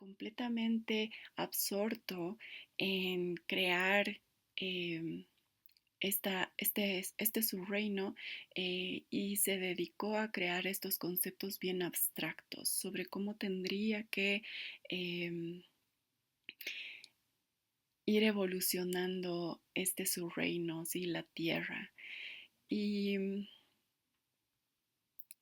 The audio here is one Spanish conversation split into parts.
completamente absorto en crear em, este su reino, y se dedicó a crear estos conceptos bien abstractos sobre cómo tendría que em, ir evolucionando su reino, ¿sí? La tierra. Y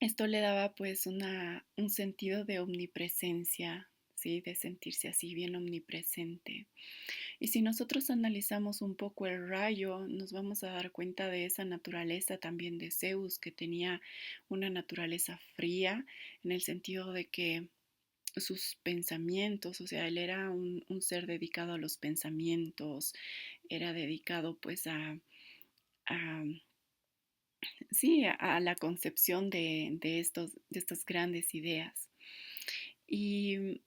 esto le daba pues un sentido de omnipresencia, ¿sí? De sentirse así bien omnipresente. Y si nosotros analizamos un poco el rayo, nos vamos a dar cuenta de esa naturaleza también de Zeus, que tenía una naturaleza fría, en el sentido de que sus pensamientos, o sea, él era un ser dedicado a los pensamientos, era dedicado pues a sí, a la concepción de estas grandes ideas. Y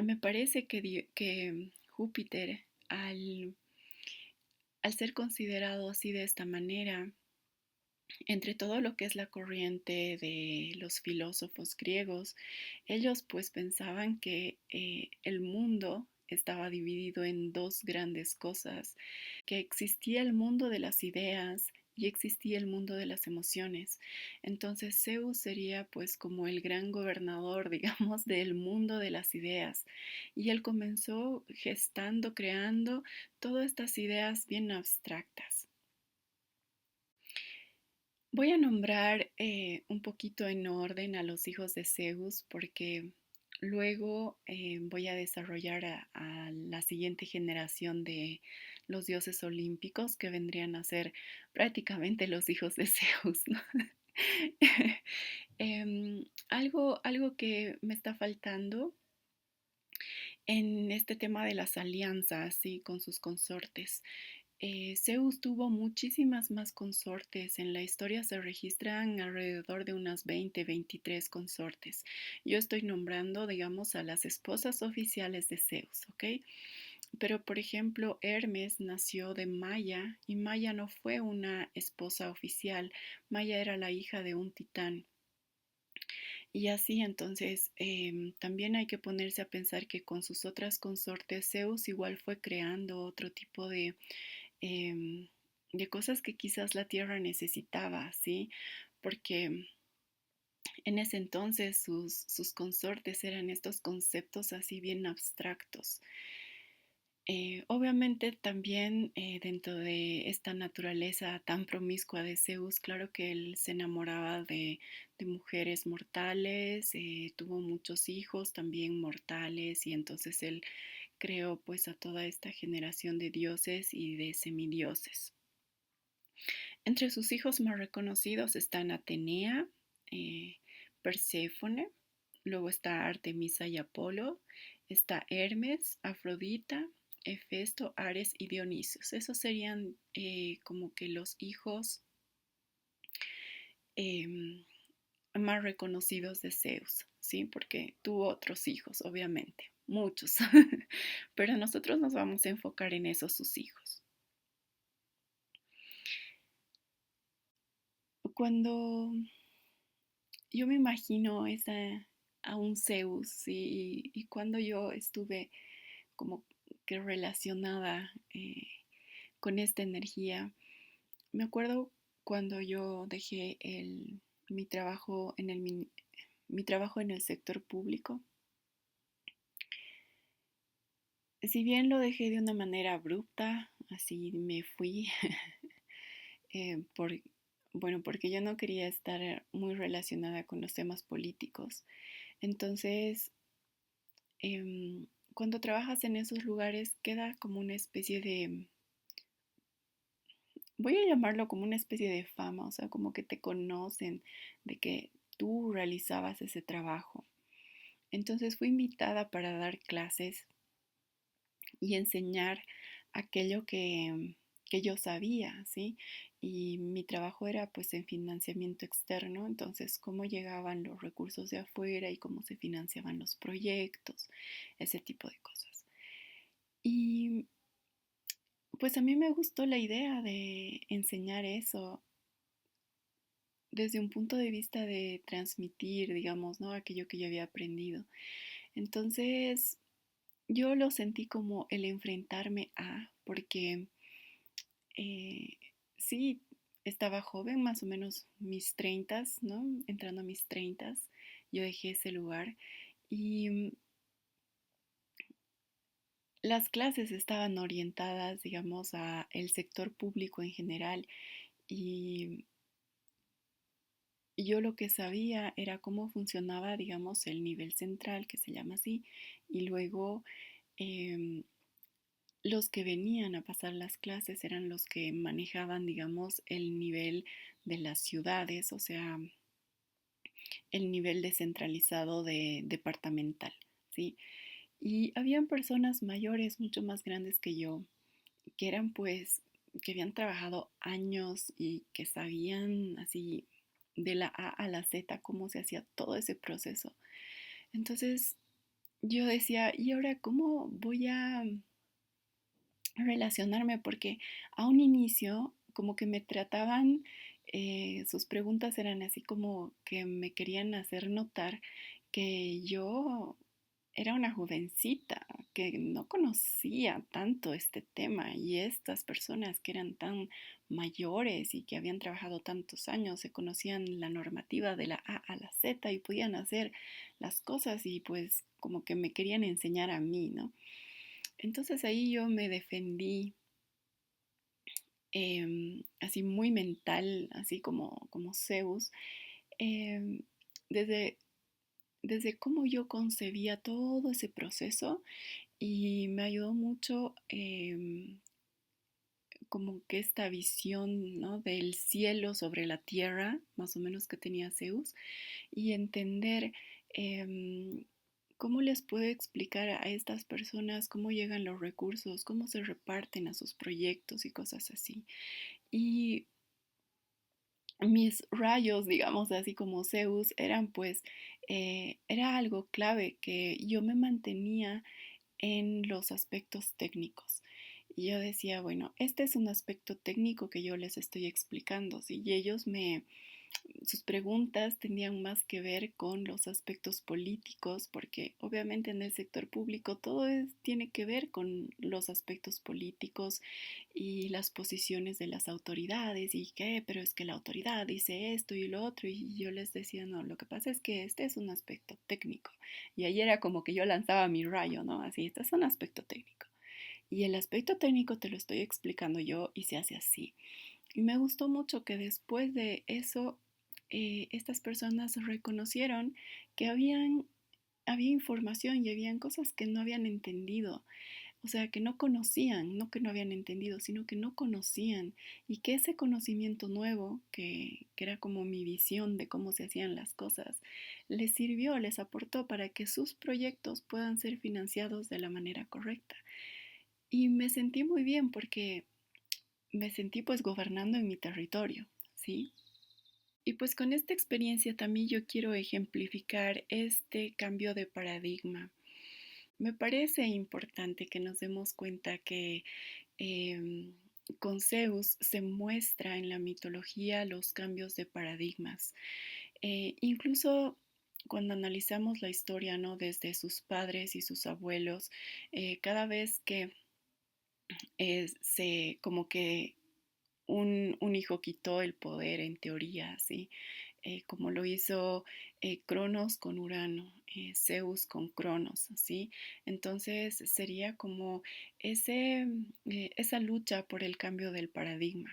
me parece que Júpiter, al ser considerado así de esta manera, entre todo lo que es la corriente de los filósofos griegos, ellos pues pensaban que el mundo estaba dividido en dos grandes cosas, que existía el mundo de las ideas y existía el mundo de las emociones. Entonces Zeus sería pues como el gran gobernador, digamos, del mundo de las ideas. Y él comenzó gestando, creando todas estas ideas bien abstractas. Voy a nombrar un poquito en orden a los hijos de Zeus porque luego voy a desarrollar a la siguiente generación de los dioses olímpicos que vendrían a ser prácticamente los hijos de Zeus, ¿no? Algo que me está faltando en este tema de las alianzas, ¿sí? Con sus consortes. Zeus tuvo muchísimas más consortes. En la historia se registran alrededor de unas 20, 23 consortes. Yo estoy nombrando, digamos, a las esposas oficiales de Zeus, ¿ok? Pero, por ejemplo, Hermes nació de Maya y Maya no fue una esposa oficial. Maya era la hija de un titán. Y así entonces también hay que ponerse a pensar que con sus otras consortes Zeus igual fue creando otro tipo em, de cosas que quizás la tierra necesitaba, ¿sí? Porque en ese entonces sus consortes eran estos conceptos así bien abstractos. Obviamente también dentro de esta naturaleza tan promiscua de Zeus, claro que él se enamoraba de mujeres mortales, tuvo muchos hijos también mortales y entonces él creó pues a toda esta generación de dioses y de semidioses. Entre sus hijos más reconocidos están Atenea, eh, Perséfone, luego está Artemisa y Apolo, está Hermes, Afrodita, Hefesto, Ares y Dionisios. Esos serían como que los hijos em, más reconocidos de Zeus, ¿sí? Porque tuvo otros hijos, obviamente, muchos, pero nosotros nos vamos a enfocar en esos sus hijos. Cuando yo me imagino a un Zeus y cuando yo estuve como que relacionada con esta energía, me acuerdo cuando yo dejé mi trabajo mi trabajo en el sector público. Si bien lo dejé de una manera abrupta, así me fui, por, bueno, porque yo no quería estar muy relacionada con los temas políticos. Entonces, cuando trabajas en esos lugares queda como una especie de, voy a llamarlo como una especie de fama, o sea, como que te conocen de que tú realizabas ese trabajo. Entonces fui invitada para dar clases y enseñar aquello que yo sabía, ¿sí? Y mi trabajo era pues en financiamiento externo, entonces cómo llegaban los recursos de afuera y cómo se financiaban los proyectos, ese tipo de cosas. Y pues a mí me gustó la idea de enseñar eso desde un punto de vista de transmitir, digamos, ¿no? Aquello que yo había aprendido. Entonces, yo lo sentí como el enfrentarme a, porque eh, sí, estaba joven, más o menos mis treintas, ¿no? Entrando a mis treintas, yo dejé ese lugar y las clases estaban orientadas, digamos, a el sector público en general y yo lo que sabía era cómo funcionaba, digamos, el nivel central, que se llama así, y luego em, los que venían a pasar las clases eran los que manejaban, digamos, el nivel de las ciudades, o sea, el nivel descentralizado departamental, ¿sí? Y habían personas mayores, mucho más grandes que yo, que eran pues, que habían trabajado años y que sabían así de la A a la Z cómo se hacía todo ese proceso. Entonces yo decía, ¿y ahora cómo voy a relacionarme? Porque a un inicio como que me trataban, sus preguntas eran así como que me querían hacer notar que yo era una jovencita que no conocía tanto este tema y estas personas que eran tan mayores y que habían trabajado tantos años se conocían la normativa de la A a la Z y podían hacer las cosas y pues como que me querían enseñar a mí, ¿no? Entonces ahí yo me defendí, así muy mental, así como Zeus, em, desde, desde cómo yo concebía todo ese proceso y me ayudó mucho, como que esta visión, ¿no? Del cielo sobre la tierra, más o menos que tenía Zeus, y entender, em, cómo les puedo explicar a estas personas cómo llegan los recursos, cómo se reparten a sus proyectos y cosas así. Y mis rayos, digamos así como Zeus, eran pues, era algo clave que yo me mantenía en los aspectos técnicos. Y yo decía, bueno, este es un aspecto técnico que yo les estoy explicando, ¿sí? Y ellos sus preguntas tenían más que ver con los aspectos políticos, porque obviamente en el sector público todo tiene que ver con los aspectos políticos y las posiciones de las autoridades y qué, pero es que la autoridad dice esto y lo otro y yo les decía, no, lo que pasa es que este es un aspecto técnico. Y ahí era como que yo lanzaba mi rayo, ¿no? Así, este es un aspecto técnico. Y el aspecto técnico te lo estoy explicando yo y se hace así. Y me gustó mucho que después de eso, estas personas reconocieron que había información y habían cosas que no habían entendido. O sea, que no conocían, no que no habían entendido, sino que no conocían. Y que ese conocimiento nuevo, que era como mi visión de cómo se hacían las cosas, les sirvió, les aportó para que sus proyectos puedan ser financiados de la manera correcta. Y me sentí muy bien porque me sentí pues gobernando en mi territorio, ¿sí? Y pues con esta experiencia también yo quiero ejemplificar este cambio de paradigma. Me parece importante que nos demos cuenta que em, con Zeus se muestra en la mitología los cambios de paradigmas. Incluso cuando analizamos la historia, ¿no? Desde sus padres y sus abuelos, cada vez que se como que un hijo quitó el poder en teoría, ¿sí? Como lo hizo Cronos con Urano, Zeus con Cronos, ¿sí? Entonces sería como esa lucha por el cambio del paradigma,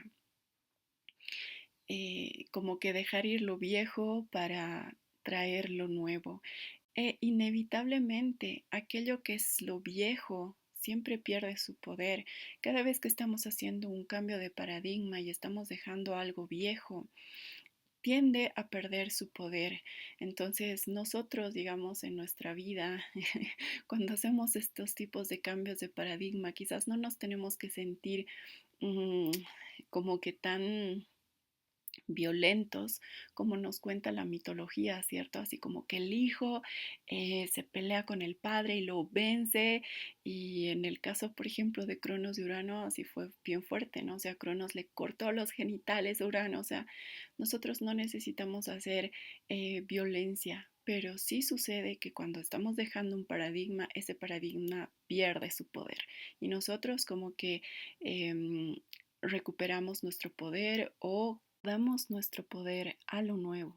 como que dejar ir lo viejo para traer lo nuevo. Inevitablemente, aquello que es lo viejo siempre pierde su poder. Cada vez que estamos haciendo un cambio de paradigma y estamos dejando algo viejo, tiende a perder su poder. Entonces, nosotros, digamos, en nuestra vida, cuando hacemos estos tipos de cambios de paradigma, quizás no nos tenemos que sentir mm, como que tan violentos como nos cuenta la mitología, ¿cierto? Así como que el hijo se pelea con el padre y lo vence y en el caso, por ejemplo, de Cronos y Urano, así fue bien fuerte, ¿no? O sea, Cronos le cortó los genitales a Urano, o sea, nosotros no necesitamos hacer violencia pero sí sucede que cuando estamos dejando un paradigma, ese paradigma pierde su poder y nosotros como que em, recuperamos nuestro poder o damos nuestro poder a lo nuevo.